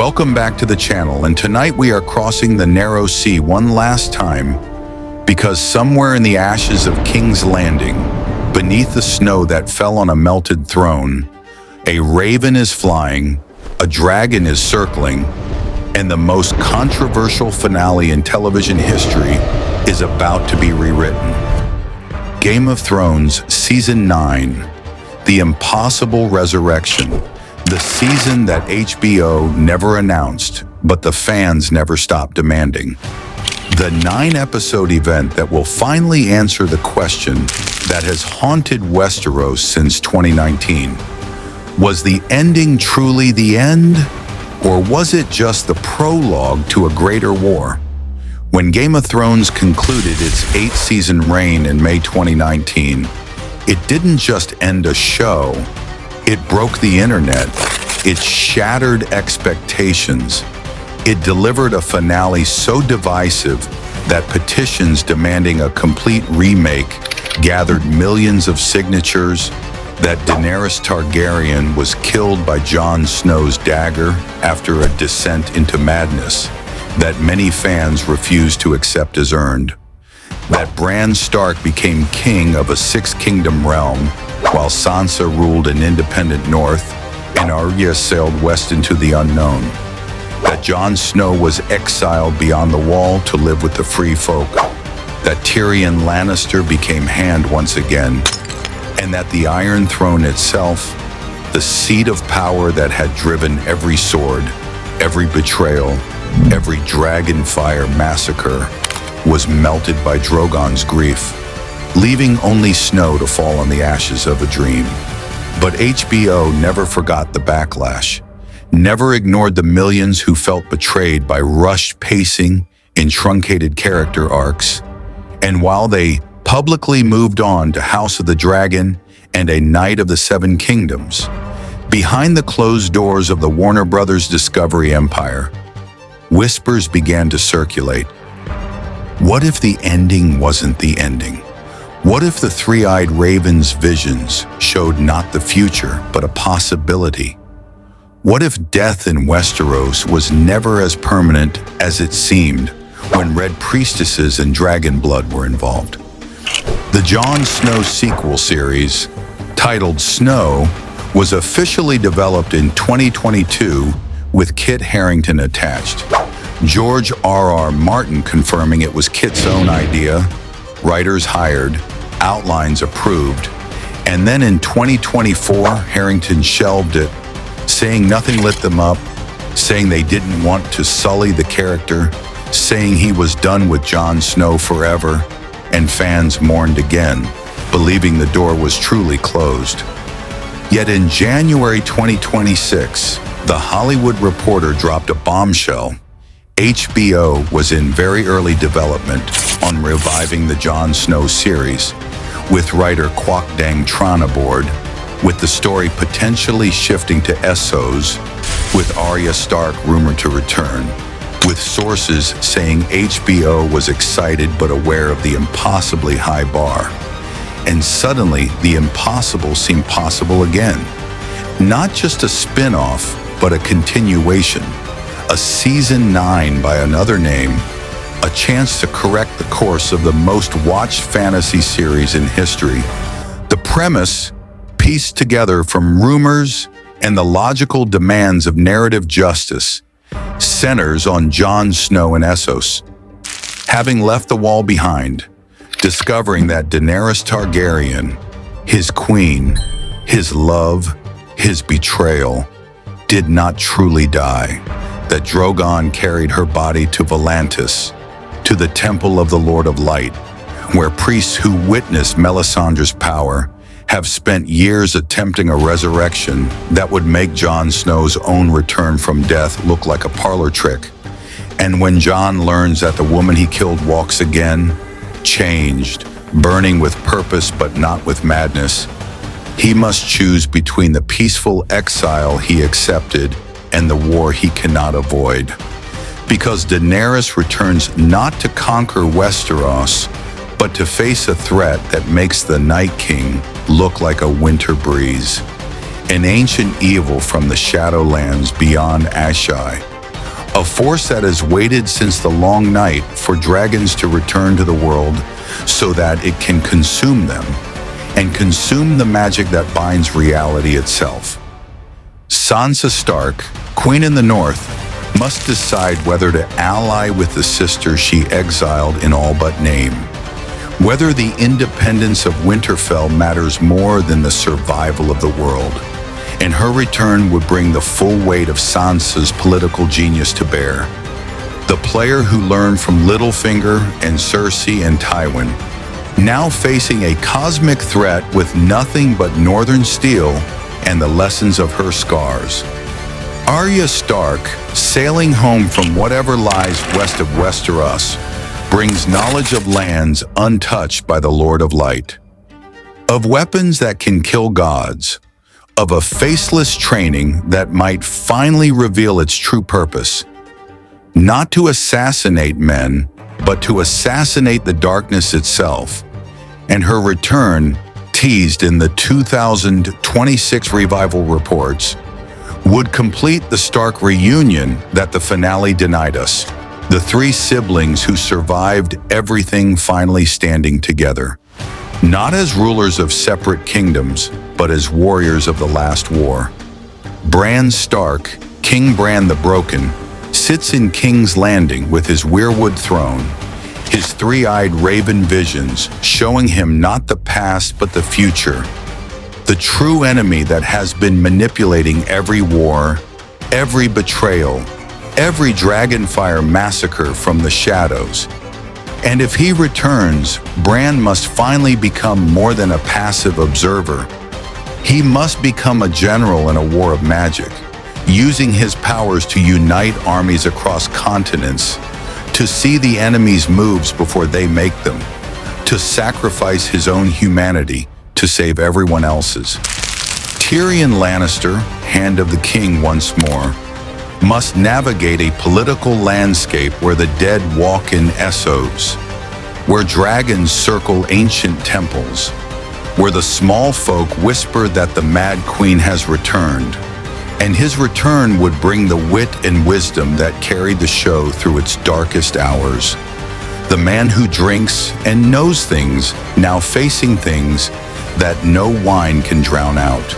Welcome back to the channel, and tonight we are crossing the narrow sea one last time because somewhere in the ashes of King's Landing, beneath the snow that fell on a melted throne, a raven is flying, a dragon is circling, and the most controversial finale in television history is about to be rewritten. Game of Thrones Season 9, The Impossible Resurrection, the season that HBO never announced, but the fans never stopped demanding. The 9-episode event that will finally answer the question that has haunted Westeros since 2019. Was the ending truly the end? Or was it just the prologue to a greater war? When Game of Thrones concluded its 8-season reign in May 2019, it didn't just end a show, it broke the internet, it shattered expectations, it delivered a finale so divisive that petitions demanding a complete remake gathered millions of signatures, that Daenerys Targaryen was killed by Jon Snow's dagger after a descent into madness that many fans refused to accept as earned, that Bran Stark became king of a six-kingdom realm while Sansa ruled an independent north and Arya sailed west into the unknown, that Jon Snow was exiled beyond the wall to live with the free folk, that Tyrion Lannister became Hand once again, and that the Iron Throne itself, the seat of power that had driven every sword, every betrayal, every dragonfire massacre, was melted by Drogon's grief, leaving only snow to fall on the ashes of a dream. But HBO never forgot the backlash, never ignored the millions who felt betrayed by rushed pacing and truncated character arcs. And while they publicly moved on to House of the Dragon and A Knight of the Seven Kingdoms, behind the closed doors of the Warner Brothers Discovery empire, whispers began to circulate. What if the ending wasn't the ending? What if the three-eyed raven's visions showed not the future, but a possibility? What if death in Westeros was never as permanent as it seemed when red priestesses and dragon blood were involved? The Jon Snow sequel series, titled Snow, was officially developed in 2022 with Kit Harington attached. George R.R. Martin confirming it was Kit's own idea, writers hired, outlines approved, and then in 2024, Harington shelved it, saying nothing lit them up, saying they didn't want to sully the character, saying he was done with Jon Snow forever, and fans mourned again, believing the door was truly closed. Yet in January 2026, The Hollywood Reporter dropped a bombshell. HBO was in very early development on reviving the Jon Snow series, with writer Kwok Dang Tran aboard, with the story potentially shifting to Essos, with Arya Stark rumored to return, with sources saying HBO was excited but aware of the impossibly high bar. And suddenly, the impossible seemed possible again. Not just a spin-off, but a continuation. A Season 9 by another name, a chance to correct the course of the most watched fantasy series in history. The premise, pieced together from rumors and the logical demands of narrative justice, centers on Jon Snow and Essos. Having left the wall behind, discovering that Daenerys Targaryen, his queen, his love, his betrayal, did not truly die, that Drogon carried her body to Volantis, to the Temple of the Lord of Light, where priests who witnessed Melisandre's power have spent years attempting a resurrection that would make Jon Snow's own return from death look like a parlor trick. And when Jon learns that the woman he killed walks again, changed, burning with purpose but not with madness, he must choose between the peaceful exile he accepted and the war he cannot avoid. Because Daenerys returns not to conquer Westeros, but to face a threat that makes the Night King look like a winter breeze, an ancient evil from the Shadowlands beyond Ashai, A force that has waited since the long night for dragons to return to the world so that it can consume them and consume the magic that binds reality itself. Sansa Stark, Queen in the North, must decide whether to ally with the sister she exiled in all but name, whether the independence of Winterfell matters more than the survival of the world, and her return would bring the full weight of Sansa's political genius to bear. The player who learned from Littlefinger and Cersei and Tywin, now facing a cosmic threat with nothing but northern steel and the lessons of her scars. Arya Stark, sailing home from whatever lies west of Westeros, brings knowledge of lands untouched by the Lord of Light, of weapons that can kill gods, of a faceless training that might finally reveal its true purpose, not to assassinate men, but to assassinate the darkness itself. And her return, teased in the 2026 revival reports, would complete the Stark reunion that the finale denied us. The three siblings who survived everything finally standing together, not as rulers of separate kingdoms, but as warriors of the last war. Bran Stark, King Bran the Broken, sits in King's Landing with his weirwood throne, his three-eyed raven visions showing him not the past but the future, the true enemy that has been manipulating every war, every betrayal, every Dragonfire massacre from the shadows. And if he returns, Bran must finally become more than a passive observer. He must become a general in a war of magic, using his powers to unite armies across continents, to see the enemy's moves before they make them, to sacrifice his own humanity to save everyone else's. Tyrion Lannister, Hand of the King once more, must navigate a political landscape where the dead walk in Essos, where dragons circle ancient temples, where the small folk whisper that the Mad Queen has returned, and his return would bring the wit and wisdom that carried the show through its darkest hours. The man who drinks and knows things, now facing things that no wine can drown out.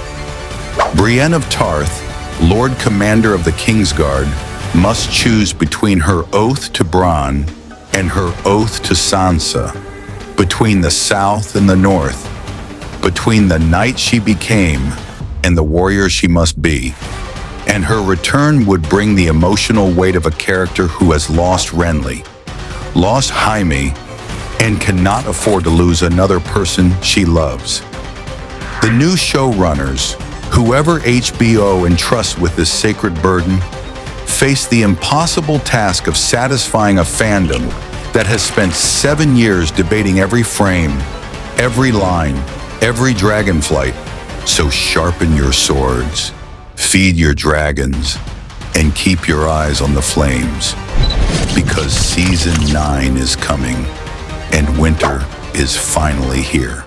Brienne of Tarth, Lord Commander of the Kingsguard, must choose between her oath to Bronn and her oath to Sansa, between the South and the North, between the knight she became and the warrior she must be. And her return would bring the emotional weight of a character who has lost Renly, lost Jaime, and cannot afford to lose another person she loves. The new showrunners, whoever HBO entrusts with this sacred burden, face the impossible task of satisfying a fandom that has spent 7 years debating every frame, every line, every dragonflight. So sharpen your swords, feed your dragons, and keep your eyes on the flames, because Season 9 is coming, and winter is finally here.